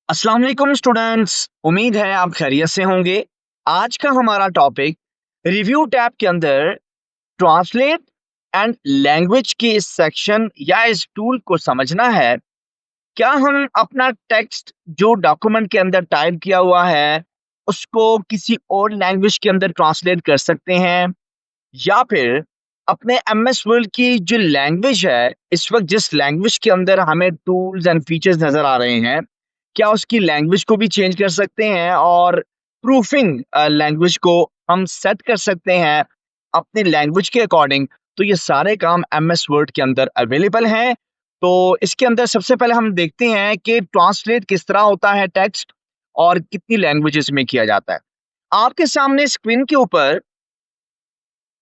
अस्सलाम वालेकुम स्टूडेंट्स, उम्मीद है आप खैरियत से होंगे। आज का हमारा टॉपिक रिव्यू टैब के अंदर ट्रांसलेट एंड लैंग्वेज के इस सेक्शन या इस टूल को समझना है। क्या हम अपना टेक्स्ट जो डॉक्यूमेंट के अंदर टाइप किया हुआ है उसको किसी और लैंग्वेज के अंदर ट्रांसलेट कर सकते हैं, या फिर अपने एमएस वर्ड की जो लैंग्वेज है, इस वक्त जिस लैंग्वेज के अंदर हमें टूल्स एंड फीचर्स नजर आ रहे हैं, क्या उसकी लैंग्वेज को भी चेंज कर सकते हैं और प्रूफिंग लैंग्वेज को हम सेट कर सकते हैं अपनी लैंग्वेज के अकॉर्डिंग। तो ये सारे काम एमएस वर्ड के अंदर अवेलेबल हैं। तो इसके अंदर सबसे पहले हम देखते हैं कि ट्रांसलेट किस तरह होता है टेक्स्ट और कितनी लैंग्वेजेस में किया जाता है। आपके सामने स्क्रीन के ऊपर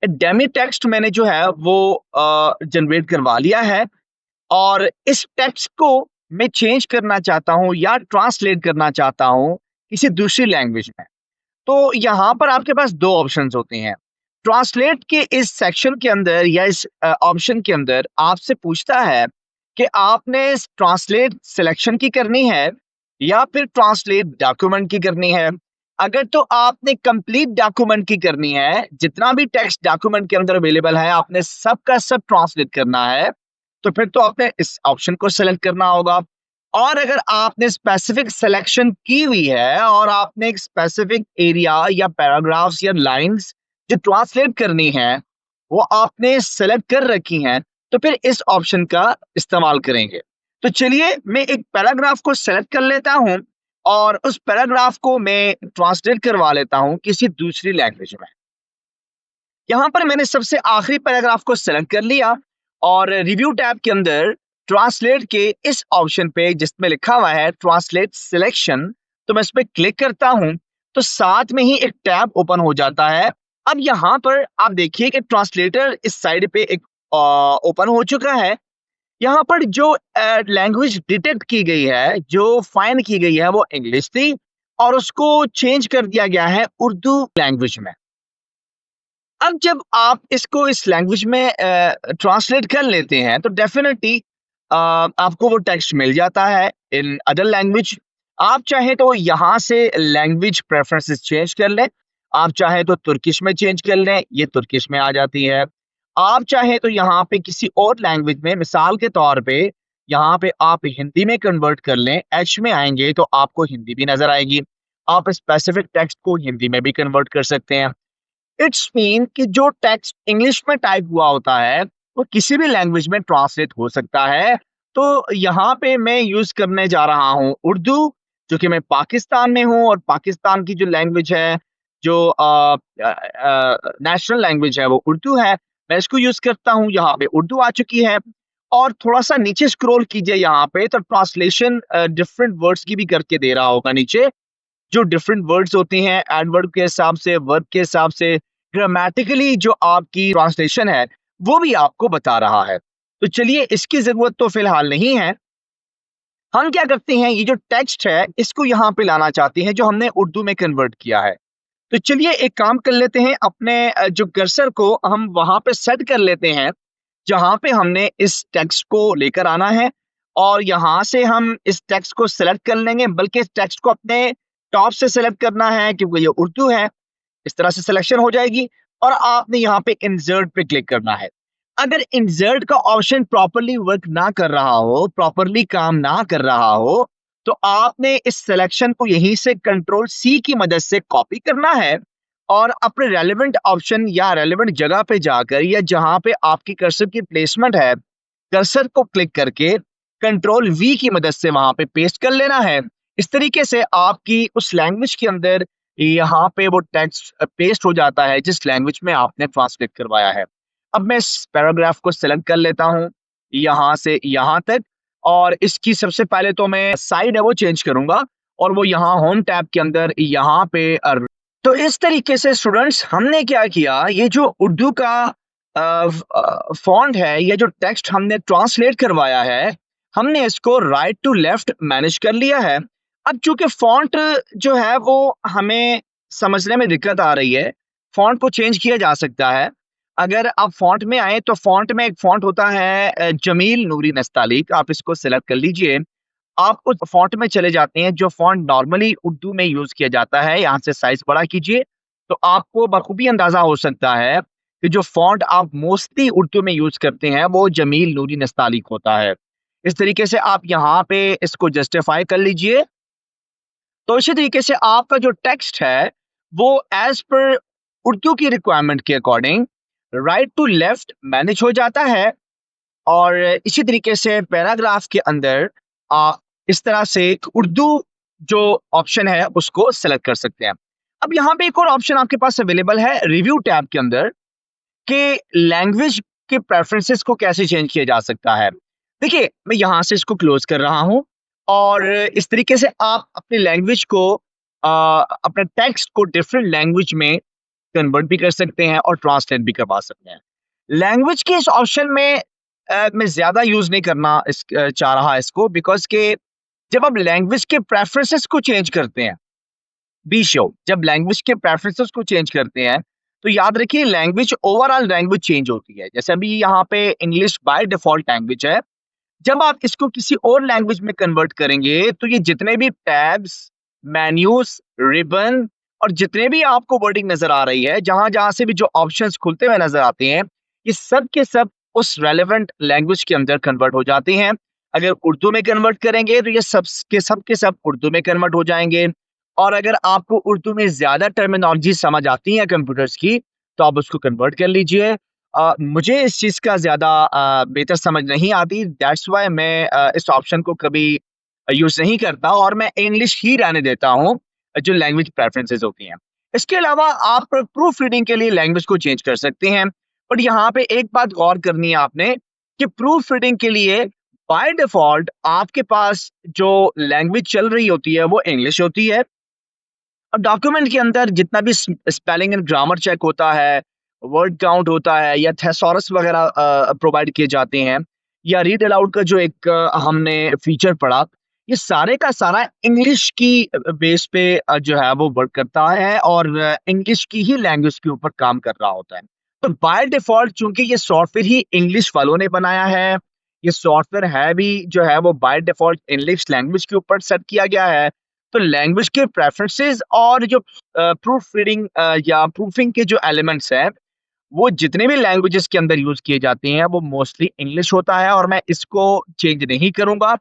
डेमी टेक्स्ट मैंने जो है वो जनरेट करवा लिया है, और इस टेक्स्ट को मैं चेंज करना चाहता हूँ या ट्रांसलेट करना चाहता हूँ किसी दूसरी लैंग्वेज में। तो यहाँ पर आपके पास दो ऑप्शंस होते हैं। ट्रांसलेट के इस सेक्शन के अंदर या इस ऑप्शन के अंदर आपसे पूछता है कि आपने ट्रांसलेट सिलेक्शन की करनी है या फिर ट्रांसलेट डॉक्यूमेंट की करनी है। अगर तो आपने कंप्लीट डॉक्यूमेंट की करनी है, जितना भी टेक्स्ट डॉक्यूमेंट के अंदर अवेलेबल है आपने सब का सब ट्रांसलेट करना है, तो फिर तो आपने इस ऑप्शन को सेलेक्ट करना होगा। और अगर आपने स्पेसिफिक सिलेक्शन की हुई है और आपने एक स्पेसिफिक एरिया या पैराग्राफ्स या लाइंस जो ट्रांसलेट करनी है वो आपने सेलेक्ट कर रखी हैं, तो फिर इस ऑप्शन का इस्तेमाल करेंगे। तो चलिए मैं एक पैराग्राफ को सेलेक्ट कर लेता हूं और उस पैराग्राफ को मैं ट्रांसलेट करवा लेता हूं किसी दूसरी लैंग्वेज में। यहाँ पर मैंने सबसे आखिरी पैराग्राफ को सेलेक्ट कर लिया और रिव्यू टैब के अंदर ट्रांसलेट के इस ऑप्शन पे जिसमें लिखा हुआ है ट्रांसलेट सिलेक्शन, तो मैं इस पे क्लिक करता हूं तो साथ में ही एक टैब ओपन हो जाता है। अब यहाँ पर आप देखिए कि ट्रांसलेटर इस साइड पे एक ओपन हो चुका है। यहाँ पर जो लैंग्वेज डिटेक्ट की गई है, जो फाइंड की गई है, वो इंग्लिश थी और उसको चेंज कर दिया गया है उर्दू लैंग्वेज में। अब जब आप इसको इस लैंग्वेज में ट्रांसलेट कर लेते हैं तो डेफिनेटली आपको वो टेक्स्ट मिल जाता है इन अदर लैंग्वेज। आप चाहे तो यहाँ से लैंग्वेज प्रेफरेंसेस चेंज कर लें, आप चाहे तो तुर्किश में चेंज कर लें, ये तुर्किश में आ जाती है। आप चाहे तो यहाँ पे किसी और लैंग्वेज में, मिसाल के तौर पे यहाँ पे आप हिंदी में कन्वर्ट कर लें, एच में आएंगे तो आपको हिंदी भी नजर आएगी। आप स्पेसिफिक टेक्स्ट को हिंदी में भी कन्वर्ट कर सकते हैं। इट्स मीन कि जो टेक्स्ट इंग्लिश में टाइप हुआ होता है वो किसी भी लैंग्वेज में ट्रांसलेट हो सकता है। तो यहाँ पे मैं यूज करने जा रहा हूँ उर्दू, जो कि मैं पाकिस्तान में हूँ और पाकिस्तान की जो लैंग्वेज है, जो नेशनल लैंग्वेज है, वो उर्दू है। मैं इसको यूज करता हूँ, यहाँ पे उर्दू आ चुकी है। और थोड़ा सा नीचे स्क्रॉल कीजिए यहाँ पे तो ट्रांसलेशन डिफरेंट वर्ड्स की भी करके दे रहा होगा नीचे, जो डिफरेंट वर्ड्स होती हैं एडवर्ब के हिसाब से, वर्ब के हिसाब से, ग्रामेटिकली जो आपकी ट्रांसलेशन है वो भी आपको बता रहा है। तो चलिए, इसकी जरूरत तो फिलहाल नहीं है। हम क्या करते हैं, ये जो टेक्स्ट है इसको यहाँ पे लाना चाहते हैं जो हमने उर्दू में कन्वर्ट किया है। तो चलिए एक काम कर लेते हैं, अपने जो कर्सर को हम वहां पे सेट कर लेते हैं जहां पे हमने इस टेक्स्ट को लेकर आना है, और यहाँ से हम इस टेक्स्ट को सेलेक्ट कर लेंगे। बल्कि इस टेक्स्ट को अपने टॉप से सेलेक्ट करना है क्योंकि ये उर्दू है। इस तरह से सिलेक्शन हो जाएगी और आपने यहाँ पे इंसर्ट पे क्लिक करना है। अगर इंसर्ट का ऑप्शन प्रॉपरली वर्क ना कर रहा हो, प्रॉपरली काम ना कर रहा हो, तो आपने इस सिलेक्शन को यहीं से कंट्रोल सी की मदद से कॉपी करना है और अपने रेलेवेंट ऑप्शन या रेलेवेंट जगह पे जाकर, या जहां पे आपकी कर्सर की प्लेसमेंट है, कर्सर को क्लिक करके कंट्रोल वी की मदद से वहां पे पेस्ट कर लेना है। इस तरीके से आपकी उस लैंग्वेज के अंदर यहाँ पे वो टेक्स्ट पेस्ट हो जाता है जिस लैंग्वेज में आपने ट्रांसलेट करवाया है। अब मैं इस पैराग्राफ को सेलेक्ट कर लेता हूँ यहाँ से यहाँ तक, और इसकी सबसे पहले तो मैं साइड है वो चेंज करूंगा और वो यहाँ होम टैब के अंदर यहाँ पे तो इस तरीके से स्टूडेंट्स हमने क्या किया, ये जो उर्दू का फॉन्ट है, ये जो टेक्स्ट हमने ट्रांसलेट करवाया है, हमने इसको राइट टू लेफ्ट मैनेज कर लिया है। अब चूंकि फॉन्ट जो है वो हमें समझने में दिक्कत आ रही है, फॉन्ट को चेंज किया जा सकता है। अगर आप फ़ॉन्ट में आएँ तो फ़ॉन्ट में एक फ़ॉन्ट होता है जमील नूरी नस्तालिक, आप इसको सेलेक्ट कर लीजिए। आप उस फ़ॉन्ट में चले जाते हैं जो फ़ॉन्ट नॉर्मली उर्दू में यूज़ किया जाता है, यहाँ से साइज़ बड़ा कीजिए, तो आपको बखूबी अंदाज़ा हो सकता है कि जो फ़ॉन्ट आप मोस्टली उर्दू में यूज़ करते हैं, वो जमील नूरी नस्तालिक होता है। इस तरीके से आप यहाँ पे इसको जस्टिफ़ाई कर लीजिए। तो इसी तरीके से आपका जो टेक्स्ट है, वो एज़ पर उर्दू की रिक्वायरमेंट के according right to left manage हो जाता है और इसी तरीके से पैराग्राफ के अंदर आप इस तरह से एक उर्दू जो ऑप्शन है उसको सेलेक्ट कर सकते हैं। अब यहाँ पे एक और ऑप्शन आपके पास अवेलेबल है रिव्यू टैब के अंदर कि लैंग्वेज के प्रेफरेंसेस को कैसे चेंज किया जा सकता है। देखिए, मैं यहाँ से इसको क्लोज कर रहा हूँ और इस तरीके से आप अपनी लैंग्वेज को अपने टेक्स्ट को डिफरेंट लैंग्वेज में कन्वर्ट भी कर सकते हैं और ट्रांसलेट भी करवा सकते हैं। लैंग्वेज के इस ऑप्शन में मैं ज़्यादा यूज़ नहीं करना चाह रहा इसको बिकॉज़ के जब आप लैंग्वेज के प्रेफ़रेंसेस को चेंज करते हैं, बी श्योर जब लैंग्वेज के प्रेफ़रेंसेस को चेंज करते हैं, तो याद रखिए लैंग्वेज ओवरऑल लैंग्वेज चेंज होती है। जैसे अभी यहाँ पे इंग्लिश बाय डिफ़ॉल्ट लैंग्वेज है, जब आप इसको किसी और लैंग्वेज में कन्वर्ट करेंगे, तो ये जितने भी टैब्स, मेन्यूज़, रिबन और जितने भी आपको वर्डिंग नज़र आ रही है, जहाँ-जहाँ से भी जो ऑप्शंस खुलते हुए नज़र आते हैं, ये सब के सब उस रेलेवेंट लैंग्वेज के अंदर कन्वर्ट हो जाते हैं। अगर उर्दू में कन्वर्ट करेंगे, तो ये सब के सब उर्दू में कन्वर्ट हो जाएँगे और अगर आपको उर्दू में ज़्यादा टर्मिनोलॉजी समझ आती है कंप्यूटर्स की, तो आप उसको कन्वर्ट कर लीजिए। मुझे इस चीज़ का ज़्यादा बेहतर समझ नहीं आती, दैट्स व्हाई मैं इस ऑप्शन को कभी यूज़ नहीं करता और मैं इंग्लिश ही रहने देता हूँ, जो लैंग्वेज प्रेफ़रेंसेस होती हैं। इसके अलावा आप प्रूफ रीडिंग के लिए लैंग्वेज को चेंज कर सकते हैं, बट यहाँ पे एक बात गौर करनी है आपने कि प्रूफ रीडिंग के लिए बाय डिफ़ॉल्ट आपके पास जो लैंग्वेज चल रही होती है, वो इंग्लिश होती है। अब डॉक्यूमेंट के अंदर जितना भी स्पेलिंग एंड ग्रामर चेक होता है, वर्ड काउंट होता है या थेसॉरस वगैरह प्रोवाइड किए जाते हैं या रीड अलाउड का जो एक हमने फीचर पढ़ा, ये सारे का सारा इंग्लिश की बेस पे जो है वो वर्क करता है और इंग्लिश की ही लैंग्वेज के ऊपर काम कर रहा होता है। तो बाय डिफ़ॉल्ट चूँकि ये सॉफ्टवेयर ही इंग्लिश वालों ने बनाया है, ये सॉफ्टवेयर है भी जो है वो बाय डिफ़ॉल्ट इंग्लिश लैंग्वेज के ऊपर सेट किया गया है। तो लैंग्वेज के प्रेफरेंसेस और जो प्रूफ रीडिंग या प्रूफिंग के जो एलिमेंट्स हैं, वो जितने भी लैंग्वेजेस के अंदर यूज़ किए जाते हैं, वो मोस्टली इंग्लिश होता है और मैं इसको चेंज नहीं करूँगा।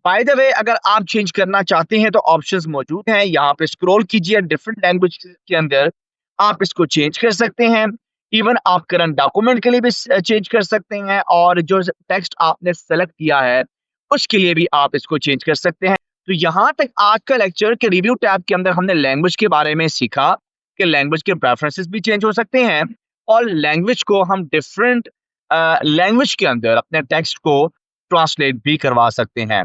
बाय द वे अगर आप चेंज करना चाहते हैं तो ऑप्शंस मौजूद हैं, यहाँ पे स्क्रॉल कीजिए डिफरेंट लैंग्वेज के अंदर, आप इसको चेंज कर सकते हैं। इवन आप करंट डॉक्यूमेंट के लिए भी चेंज कर सकते हैं और जो टेक्स्ट आपने सेलेक्ट किया है, उसके लिए भी आप इसको चेंज कर सकते हैं। तो यहाँ तक आज का लेक्चर के रिव्यू टैब के अंदर हमने लैंग्वेज के बारे में सीखा कि लैंग्वेज के प्रेफरेंसेस भी चेंज हो सकते हैं और लैंग्वेज को हम डिफरेंट लैंग्वेज के अंदर अपने टेक्स्ट को ट्रांसलेट भी करवा सकते हैं।